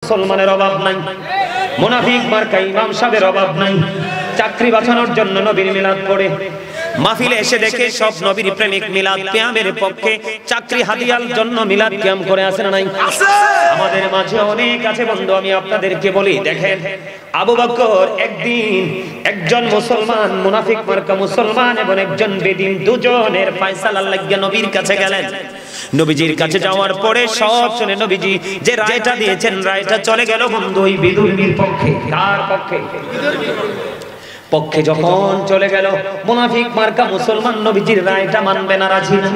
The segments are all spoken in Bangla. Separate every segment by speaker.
Speaker 1: মুসলমানের অভাব নাই, মুনাফিক মার্কা ইমাম সাহেবের অভাব নাই। চাকরি বাঁচানোর জন্য নবীর মিলাদ পড়ে, মাহফিলে এসে দেখে সব নবীর প্রেমিক মিলাদ কিয়ামের পক্ষে চাকরি হাদিয়ার জন্য মিলাদ কিয়াম করে আছে না নাই? আমাদের মাঝে অনেক আছে বন্ধু। আমি আপনাদেরকে বলি, দেখেন আবু বকর একদিন একজন মুসলমান মুনাফিক মার্কা মুসলমান এবং একজন বেদিন দুজনের ফয়সালা লাগিয়ে নবীর কাছে গেলেন। নবীজির কাছে যাওয়ার পরে সব শুনে নবীজি যে রায়টা দিয়েছেন রায়টা চলে গেল বন্ধু ওই বিদুরনির পক্ষে। কার পক্ষে? পক্ষে যখন চলে গেল, মুনাফিক মার্কা মুসলমান নবীজির রায়টা মানবে না, রাজি না।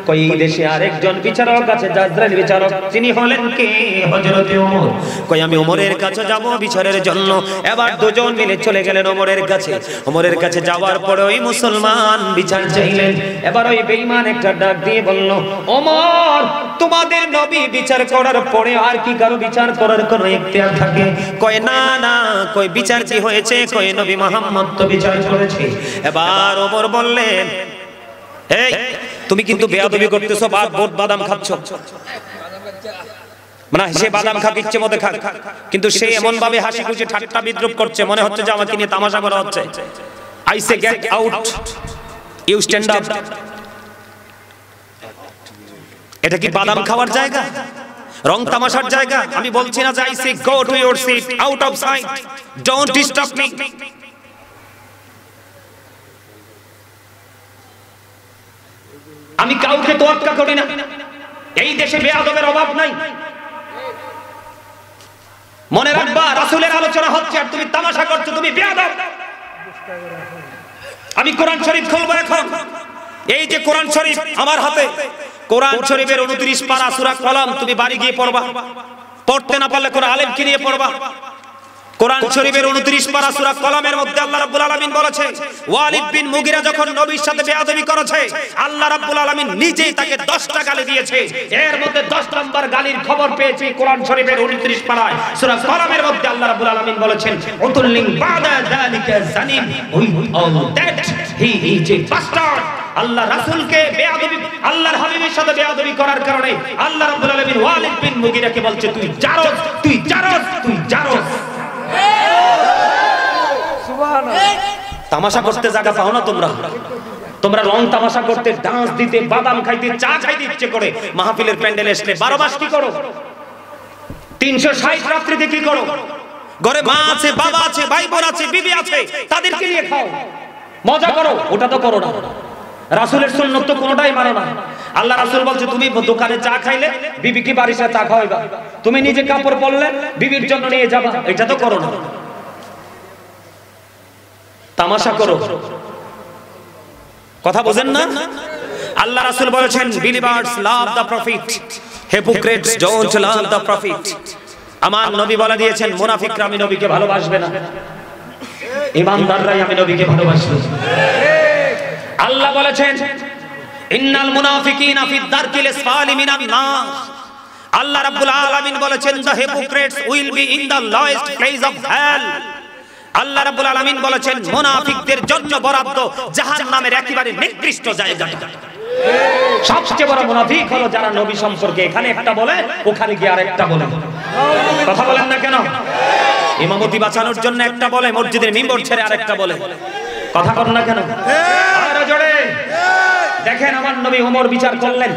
Speaker 1: কই দেশে আরেকজন বিচারক আছে, জাজরাইল বিচারক, তিনি হলেন কে? হযরতে ওমর। কই আমি ওমরের কাছে যাব বিচারের জন্য। এবার দুজন মিলে চলে গেলেন ওমরের কাছে। ওমরের কাছে যাওয়ার পরে ওই মুসলমান বিচার চাইলেন। এবার ওই বেঈমান একটা ডাক দিয়ে বলল, ওমর তোমাদের নবী বিচার করার পরে আর কি কারো বিচার করার কোনো ইখতিয়ার থাকে? কই না না, কই বিচার কি হয়েছে? কই নবী মুহাম্মদ তো বিচার করেছে। এবার ওমর বললেন, এই তুমি কিন্তু বেয়াদবি করতেছো, বোট বাদাম খাচ্ছ। মানে সে বাদাম খাক, ইচ্ছে মতো খাক, কিন্তু সে এমন ভাবে হাসি খুশি ঠাট্টা বিদ্রুপ করছে, মনে হচ্ছে যে আমাকে নিয়ে তামাশা করা হচ্ছে। I say get out, you stand up. এটা কি বাদাম খাওয়ার জায়গা, রং তামাশার জায়গা? আমি বলছি না যে I say go to your seat, out of sight, don't disturb me. আমি কাউকে তোয়াক্কা করি না, এই দেশে বেয়াদবের অভাব নাই। মনে রাখবা রাসূলের আলোচনা হচ্ছে আর তুমি তামাশা করছো, তুমি বেয়াদব। আমি কোরআন শরীফ খুলবো এখন। এই যে কোরআন শরীফ আমার হাতে, কোরআন শরীফের 29 পারা সূরা কলম, তুমি বাড়ি গিয়ে পড়বা। পড়তে না পারলে কোন আলেমকে নিয়ে পড়বা। কোরআন শরীফের 29 পারা সূরা কলমের মধ্যে আল্লাহ রাব্বুল আলামিন বলেছে, ওয়ালিদ বিন মুগিরা যখন নবীর সাথে বেয়াদবি করেছে, আল্লাহ রাব্বুল আলামিন নিজেই তাকে 10টা গালি দিয়েছে। এর মধ্যে 10 নম্বর গালির খবর পেয়েছি কোরআন শরীফের 29 পারায় সূরা কলমের মধ্যে আল্লাহ রাব্বুল আলামিন বলেছেন, উতুল্লিং বাদা যালিকা জানিম, all that he is a bastard. আল্লাহ রাসূলকে বেয়াদবি, আল্লাহর হাবিবের সাথে বেয়াদবি করার কারণে আল্লাহ রাব্বুল আলামিন ওয়ালিদ বিন মুগিরাকে বলছে, তুই জারজ, তুই জারজ, তুই জারজ। তামাশা করতে জায়গা পাও না তোমরা? তোমরা রং তামাশা করতে, ডান্স দিতে, বাদাম খাইতে, চা খাইতে ইচ্ছে করে মাহফিলের প্যান্ডেলে আসলে 12 মাস কি করো? 360 রাত্রিতে কি করো? ঘরে মা আছে, বাবা আছে, ভাই বোন আছে, বিবি আছে, তাদেরকে নিয়ে খাও, মজা করো। ওটা তো করো না। রাসূলের সুন্নাত তো কোনটাই মানো না। আল্লাহ রাসূল বলছে, তুমি দোকানে চা খাইলে বিবিকে বাড়ির সাথে চা খাওয়াইবা, তুমি নিজে কাপড় পরলে বিবির জন্য নিয়ে যাবা, এটা তো করো না। তামাশা করো, কথা বোঝেন না? আল্লাহ রাসূল বলেছেন, believers love the profit, hypocrites don't love the profit. আমার নবী বলে দিয়েছেন, মুনাফিকরা আমি নবীকে ভালোবাসবে না, ঈমানদাররাই আমি নবীকে ভালোবাসবে। আল্লাহ বলেছেন, ইন্নাল মুনাফিকিনা ফি দারকিল আসফালি মিনান নার। আল্লাহ রাব্বুল আলামিন বলেছেন, the hypocrites will be in the lowest place of hell. আল্লাহ রাব্বুল আলামিন বলেছেন, মুনাফিকদের জন্য বরাদ্দ জাহান্নামের একেবারে নিকৃষ্ট জায়গা। সবচেয়ে বড় মুনাফিক হলো যারা নবী সম্পর্কে এখানে একটা বলে, ওখানে গিয়ে আরেকটা বলে। কথা বলেন না কেন? ইমামতি বাঁচানোর জন্য একটা বলে, মসজিদের মিম্বর ছেড়ে আরেকটা বলে। কথা বলেন না কেন? আরে জোরে দেখেন, আমার নবী ওমর বিচার করলেন।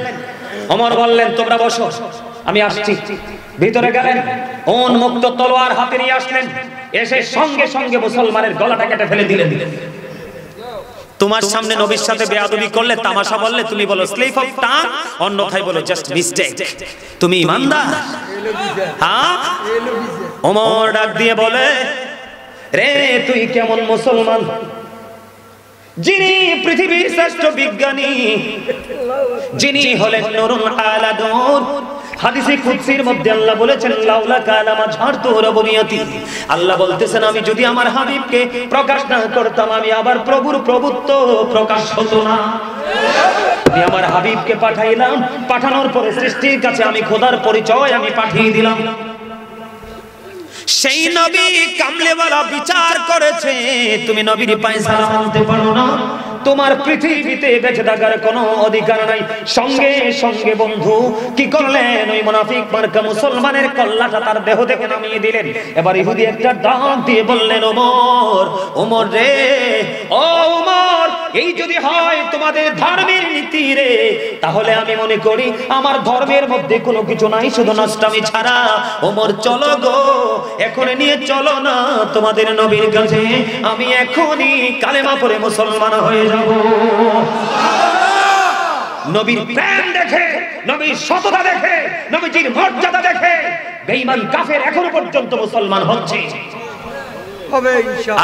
Speaker 1: ওমর বললেন, তোমরা বসো, আমি আসছি। ভিতরে গেলেন, উন্মুক্ত তলোয়ার হাতে নিয়ে আসলেন। এসে সঙ্গে সঙ্গে মুসলমানের গলাটা কেটে ফেলে দিলেন। তোমার সামনে নবীর সাথে বেয়াদবি করলে, তামাশা বললে, তুমি বলো স্লিপ অফ টাং, অন্যথায় বলো জাস্ট মিস্টেক। তুমি ইমানদার? হ্যাঁ। ওমর ডাক দিয়ে বলে, রে তুই কেমন মুসলমান যিনি পৃথিবীর শ্রেষ্ঠ বিজ্ঞানী, যিনি হলেন নূরুন আলা নূর। হাদিসে কুদসির মধ্যে আল্লাহ বলেছেন, লাউলা কালামা ঝাড়তু রব্বিয়াতি। আল্লাহ বলতেছেন, আমি যদি আমার হাবিবকে প্রকাশ না করতাম, আমি আবার প্রভুর প্রভুত্ব প্রকাশ হতো না। আমি আমার হাবিবকে পাঠাইলাম, পাঠানোর পরে সৃষ্টির কাছে আমি খোদার পরিচয় আমি পাঠিয়ে দিলাম। সেই নবী কামলেওয়ালা বিচার করেছে, তুমি নবীর পায়সালা মানতে পারো না। তোমার পৃথিবীতে বেঁচে থাকার কোনো অধিকার নাই। সঙ্গে সঙ্গে বন্ধু কি করলেন, ওই মুনাফিক মার্কা মুসলমানের কল্লাটা তার দেহ থেকে নামিয়ে দিলেন। এবার ইহুদি একটা ডাক দিয়ে বললেন, ওমর, ওমর রে, ও ওমর, এই যদি হয় তোমাদের ধর্মের নীতি রে, তাহলে আমি মনে করি আমার ধর্মের মধ্যে কোনো কিছু নাই, শুধু নষ্টামি ছাড়া। ওমর চলো গো, এখন নিয়ে চলো না তোমাদের নবীর কাছে, আমি এখনই কালেমা পড়ে মুসলমান হয়ে যাব। নবীর প্রেম দেখে, নবীর সততা দেখে, নবীজির মর্যাদা দেখে বেঈমান কাফের এখনো পর্যন্ত মুসলমান হচ্ছে।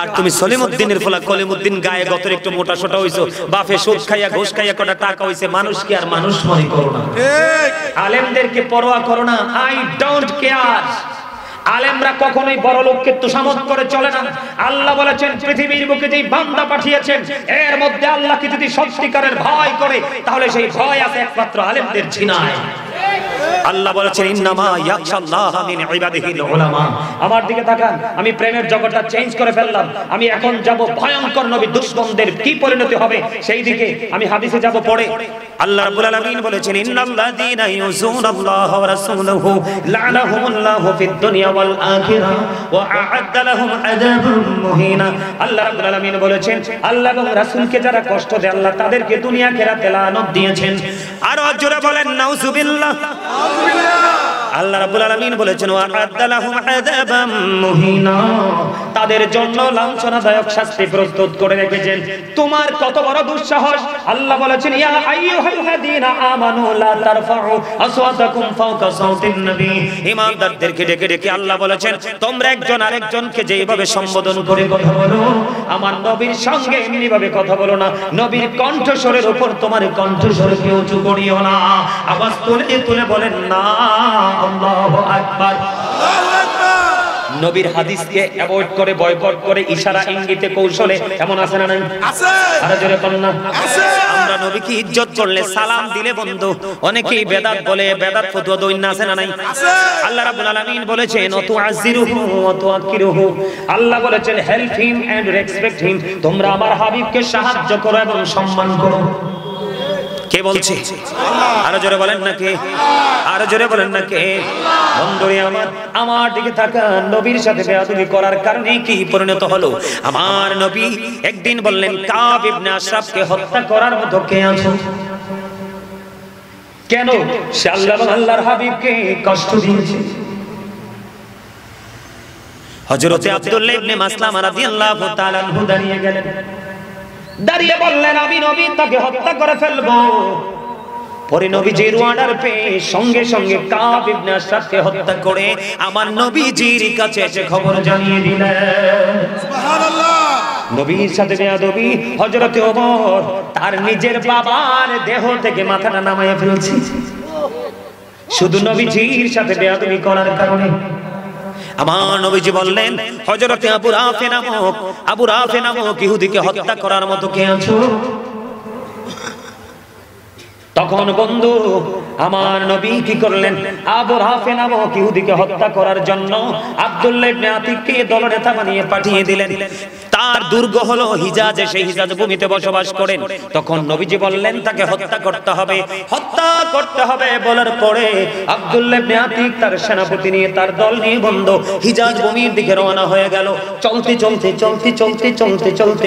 Speaker 1: আর তুমি সলিমউদ্দিনের ফলা কলিমউদ্দিন গায়ে গতর একটু মোটা সোটা হইছো, বাপে সুদ খাইয়া ঘুষ খাইয়া কটা টাকা হইছে, মানুষ কি আর মানুষ মনে করো না? আলেমদেরকে পরোয়া করো না, আই ডোন্ট কেয়ার। আলেমরা কখনোই বড় লোককে তোষামত করে চলে না। আল্লাহ বলেছেন পৃথিবীর বুকে যেই বান্দা পাঠিয়েছেন এর মধ্যে আল্লাহকে যদি সত্যিকারের ভয় করে, তাহলে সেই ভয় আছে একমাত্র আলেমদের ঝিনায়। আল্লাহ বলেছেন ইন্নামা ইয়াখশাল্লাহা মিন ইবাদিহিল উলামা। আমার দিকে তাকান, আমি প্রেমের জগৎটা চেঞ্জ করে ফেললাম। আমি এখন যাব ভয়ঙ্কর নবী দুশমনদের কি পরিণতি হবে সেই দিকে। আমি হাদিসে যাব পড়ে। আল্লাহ রাব্বুল আলামিন বলেছেন ইন্নাল্লাযীনা ইউযুনাল্লাহা ওয়া রাসূলাহু লা'নাহুমুল্লাহু ফিদ দুনিয়া ওয়াল আখিরাহ ওয়া আ'আদ্দা লাহুম আযাবাম মুহিনা। আল্লাহ রাব্বুল আলামিন বলেছেন আল্লাহ এবং রাসূলকে যারা কষ্ট দেয় আল্লাহ তাদেরকে দুনিয়া আখিরাতে লানত দিয়েছেন। আর জোরে বলেন নাউযুবিল্লাহ। আল্লাহ রাব্বুল আলামিন বলেছেন ওয়া আ'আদ্দা লাহুম আযাবাম মুহিনা, তাদের জন্য লাঞ্ছনাদায়ক শাস্তি প্রস্তুত করে রেখেছেন। তোমার কত বড় দুঃসাহস! আল্লাহ বলেছেন ইয়া আইয়ুহাল্লাযীনা আমানু লা তারফাউ আসওয়াতাকুম ফাওকা সাওতিন নবী। ঈমানদারদেরকে ডেকে ডেকে আল্লাহ বলেছেন তোমরা একজন আরেকজনকে যেভাবে সম্বোধন করে কথা বলো আমার নবীর সঙ্গে এমনি ভাবে কথা বলো না। নবীর কণ্ঠস্বরের উপর তোমার কণ্ঠস্বরকে উঁচু করিও না। আওয়াজ তুলে তুলে বলেন না আল্লাহু আকবার। নবীর হাদিসকে অ্যাভয়েড করে, বয়কট করে, ইশারা ইঙ্গিতে কৌশলে এমন আছে না নাই? আছে। আরে জোরে বলেন না আছে। আমরা নবীকে ইজ্জত করলে, সালাম দিলে বন্ধু অনেকেই বেদাত বলে, বেদাত ফতোয়া দেন না, আছে না নাই? আছে। আল্লাহ রাব্বুল আলামিন বলেছেন তুআযিরুহু ওয়া তুআক্কিরুহু। আল্লাহ বলেছেন help him and respect him. তোমরা আমার হাবিবকে সাহায্য করো এবং সম্মান করো। কে বলছে? আরো জোরে বলেন না কে? আরো জোরে বলেন না কে? বন্ধুরে আমার দিকে তাকান, নবীর সাথে বেয়াদবি করার কারণে কি পরিণত হলো? আমার নবী একদিন বললেন কাব ইবনে আশরাফকে হত্যা করার মতো কে আছো? কেন? সে আল্লাহ এবং আল্লাহর হাবিবকে কষ্ট দিয়েছে। হযরত আব্দুল্লাহ ইবনে মাসলামা রাদিয়াল্লাহু তাআলা আনহু দাঁড়িয়ে গেলেন, দাঁড়িয়ে বললেন আমি নবী তাকে হত্যা করে ফেলবো। পরে নবীজির অর্ডার পেয়ে সঙ্গে সঙ্গে কাব ইবনে আশরাফকে হত্যা করে আমার নবীজির কাছে এসে খবর জানিয়ে দিলেন। সুবহানাল্লাহ। নবীর সাথে বেয়াদবি, হযরত ওমর তার নিজের বাবার দেহ থেকে মাথাটা নামায়ে ফেলছে শুধু নবীজির সাথে বেয়াদবি করার কারণে। আমার নবীজি বললেন হযরত আবু রাফে নামক ইহুদিকে হত্যা করার মতো কে আছো? তখন বন্ধু আমার নবী কি করলেন? আবু রাফে নামক ইহুদিকে হত্যা করার জন্য আব্দুল্লাহ ইবনে আতিককে দলনেতা বানিয়ে পাঠিয়ে দিলেন। তার দুর্গ হলো হিজাজে, সেই হিজাজ ভূমিতে বসবাস করেন। তখন নবীজি বললেন তাকে হত্যা করতে হবে। বলার পরে আব্দুল্লাহ ইবনে আতিক তার সেনাপতি নিয়ে, তার দল নিয়ে বন্ধু হিজাজ ভূমির দিকে রওনা হয়ে গেল। চলতে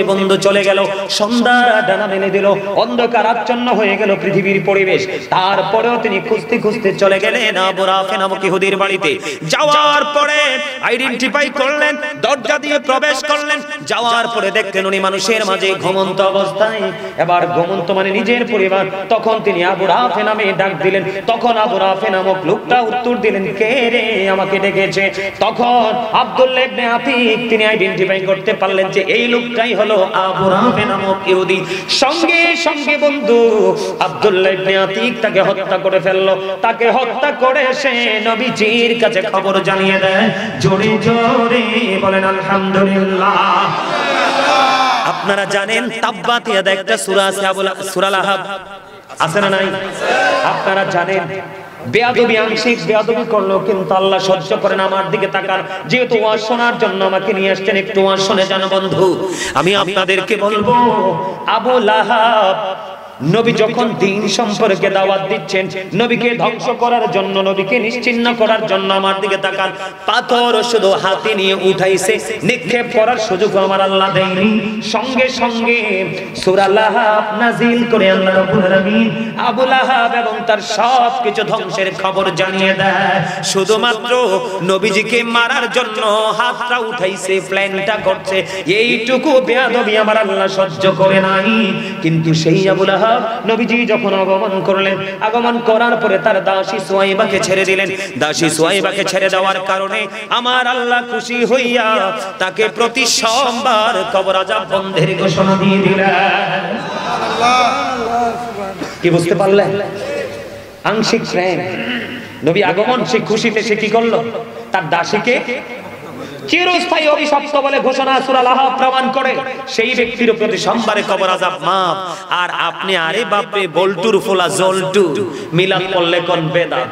Speaker 1: বন্ধু চলে গেল। সন্ধ্যা ডানা মেলে দিল, অন্ধকার আচ্ছন্ন হয়ে গেল পৃথিবীর পরিবেশ। তারপরেও তিনি খুঁজতে খুঁজতে চলে গেলেন আবু রাফে নামক ইহুদির বাড়িতে। যাওয়ার পরে আইডেন্টিফাই করলেন, দরজা দিয়ে প্রবেশ করলেন। যাওয়ার পরে দেখলেন উনি মানুষের মাঝে ঘুমন্ত অবস্থায়। এবার ঘুমন্ত মানে নিজের পরিবার। তখন তিনি আবু রাফে নামে ডাক দিলেন। তখন আবু রাফে নামক লোকটা উত্তর দিলেন কে রে আমাকে ডেকেছে? তখন আব্দুল্লাহ ইবনে আতিক তিনি আইডেন্টিফাই করতে পারলেন যে এই লোকটাই হলো আবু রাফে নামক ইহুদি। সঙ্গে সঙ্গে বন্ধু আব্দুল্লাহ ইবনে আতিক তাকে হত্যা করে ফেললো। তাকে হত্যা করে সে নবীজির কাছে খবর জানিয়ে দেয়। জোরে জোরে বলেন আলহামদুলিল্লাহ। আপনারা জানেন তাব্বাত ইয়াদা একটা সূরা আছে, সূরা আল-আহব আছে না নাই? আপনারা জানেন বেয়াদবি আংশিক বেয়াদবি করলো, কিন্তু আল্লাহ সহ্য করেন। আমার দিকে তাকান, যেহেতু ওয়াজ শোনার জন্য আমাকে নিয়ে আসছেন, একটু ওয়াজ শুনে যান বন্ধু। আমি আপনাদেরকে বলবো, আবু লাহাব নবী যখন দ্বীন সম্পর্কে দাওয়াত দিচ্ছেন, নবীকে ধ্বংস করার জন্য, নবীকে নিশ্চিহ্ন করার জন্য, আমার দিকে তাকান, পাথর শুধু হাতে নিয়ে উঠাইছে, নিক্ষেপ করার সুযোগ আমার আল্লাহ দেয়নি। সঙ্গে সঙ্গে সূরা লাহাব নাজিল করে আল্লাহ রাব্বুল আলামিন আবু লাহাব এবং তার সব কিছু ধ্বংসের খবর জানিয়ে দেয়। শুধুমাত্র নবীজিকে মারার জন্য হাতটা উঠাইছে, প্ল্যানটা করছে, এইটুকু বেয়াদবি আমার আল্লাহ সহ্য করে নাই। কিন্তু সেই আবু লাহাব নবীজি যখন আগমন করলেন, আগমন করার পরে তার দাসী সুয়াইবাকে ছেড়ে দিলেন। দাসী সুয়াইবাকে ছেড়ে দেওয়ার কারণে আমার আল্লাহ খুশি হইয়া তাকে প্রতি সোমবার কবর আযাব বন্ধের ঘোষণা দিয়ে দিলেন। কি বুঝতে পারলেন? আংশিক প্রেম। নবী আগমন, সে খুশিতে সে কি করলো? তার দাসীকে চিরস্থায়ী অভিশপ্ত বলে ঘোষণা সূরা লাহাব প্রমাণ করে। সেই ব্যক্তির প্রতি সোমবারে কবর আযাব মাফ। আর আপনি আরে বাপরে বল্টুর ফোলা জলটু মিলাদ পড়লে কোন বেদাত।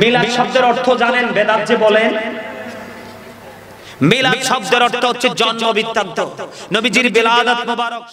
Speaker 1: মিলাদ শব্দের অর্থ জানেন? বেদাত যে বলেন, মিলাদ শব্দের অর্থ হচ্ছে জন্ম বৃত্তান্ত, নবীজির বেলাদাত মোবারক।